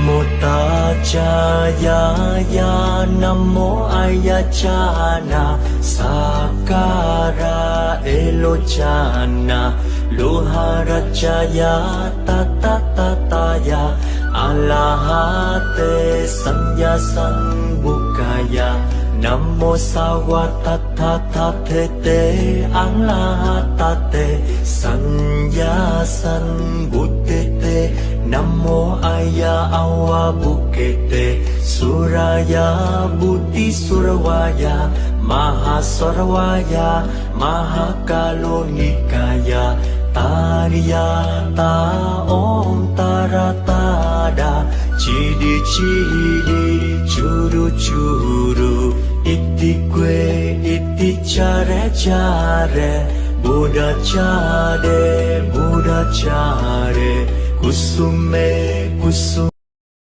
Namo Tacaya ya Namo Ayachana Sakara Elochana Loharachaya Tatataya Alahate Sanya Sambukaya Namo Sawatatate Alahatate Sanya Sambutete Namo Aya Awabukete Suraya Buddhi Surawaya Mahasarawaya Mahakalonikaya Tariya Ta Om Taratada Chidi Chidi Churu Churu Iti Kwe Iti Chare Chare Buddha Chare Buddha Chare Kusume Kusume